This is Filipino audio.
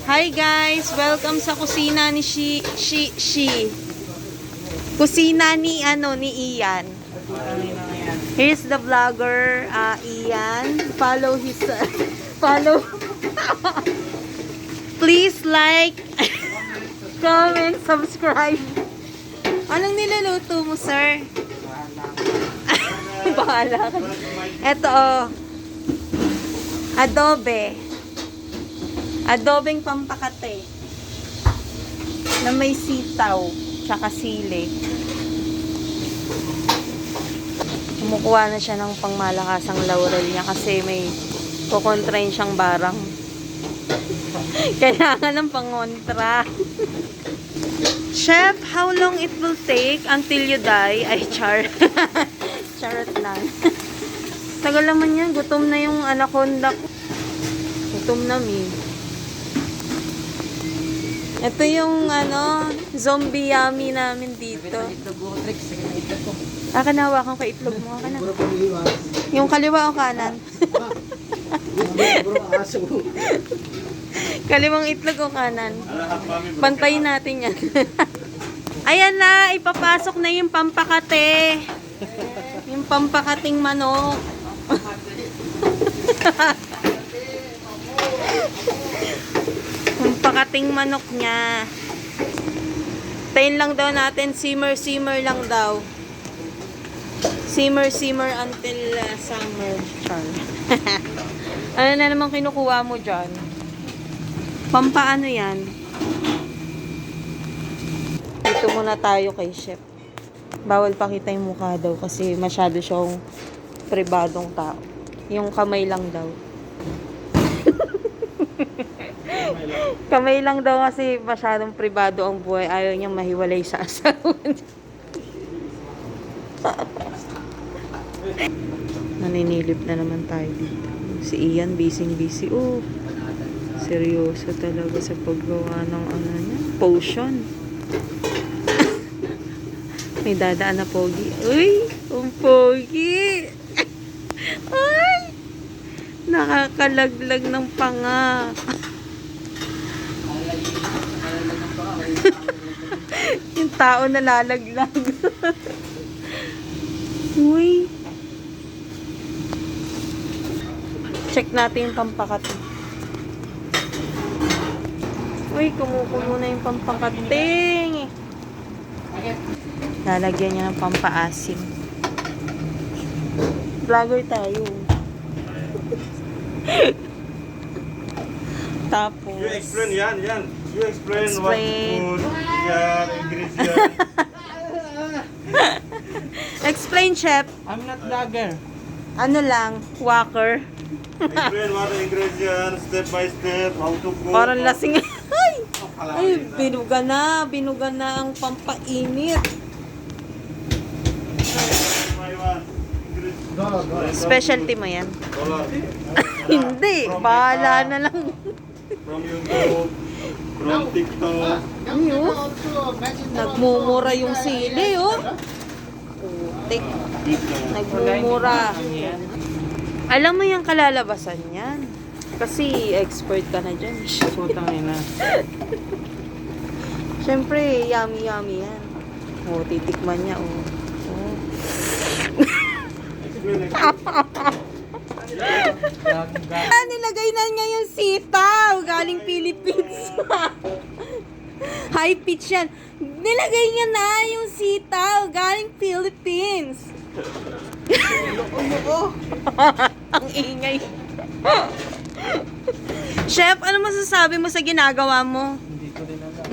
Hi guys! Welcome sa kusina ni Kusina ni Ian. Here's the vlogger, Ian. Follow his follow. Please like, comment, subscribe. Anong niluluto mo, sir? Bahala ka. Ito adobe. Adobeng pampakate na may sitaw tsaka sili. Kumukuha na siya ng pangmalakasang laurel niya kasi may kukontrain siyang barang. Kailangan ng pangontra. Chef, how long it will take until you die? Ay, char. Charot lang. Tagal naman yan. Gutom na yung anaconda ko. Gutom na mi. Ito yung zombie yummy namin dito. Hawakan ko itlog mo. Aka na. Yung kaliwa o kanan? Kaliwang itlog o kanan? Pantayin natin yan. Ayan na, ipapasok na yung pampakate. Yung pampakating manok. Yung pakating manok niya. Tayin lang daw natin, simmer lang daw. Simmer until summer. Ano na naman kinukuha mo dyan? Pampaano yan? Dito muna tayo kay chef. Bawal pakita yung mukha daw kasi masyado siyang pribadong tao. Yung kamay lang daw. Kamay lang daw kasi masyadong pribado ang buhay. Ayaw niyang mahiwalay sa asawa niya. Naninilip na naman tayo dito. Si Ian, busy. Oh, seryoso talaga sa paggawa ng niya. Potion. May dadaan na pogi. Uy, ang pogi. Ay, nakakalaglag ng panga. Yung tao na lalaglag. Uy. Check natin yung pampakati. Uy, kumukulo na yung pampakating. Lalagyan niya ng pampaasim. Vlogger tayo. Tapos You explain yan. You explain what food, yan, ingredient. Explain, chef. I'm not vlogger. Ano lang, walker. Explain what the ingredients, step by step, how to cook. Parang lasing. Ay, binuga na ang pampainit. Specialty mo yan? Hindi, bahala na lang. From YouTube, from TikTok. Nagmumura yung sili, oh. Putik. Nagmumura. Alam mo yung kalalabasan yan. Kasi expert ka na dyan. Putang ina. Siyempre, yummy yan. Oh, titikman niya, oh. Nilagay na niya yung sitaw. Galing Philippines. High pitch yan. Nilagay niya na yung sitaw. Galing Philippines. Ang ingay. Chef, ano masasabi mo sa ginagawa mo? Hindi ko rin alam.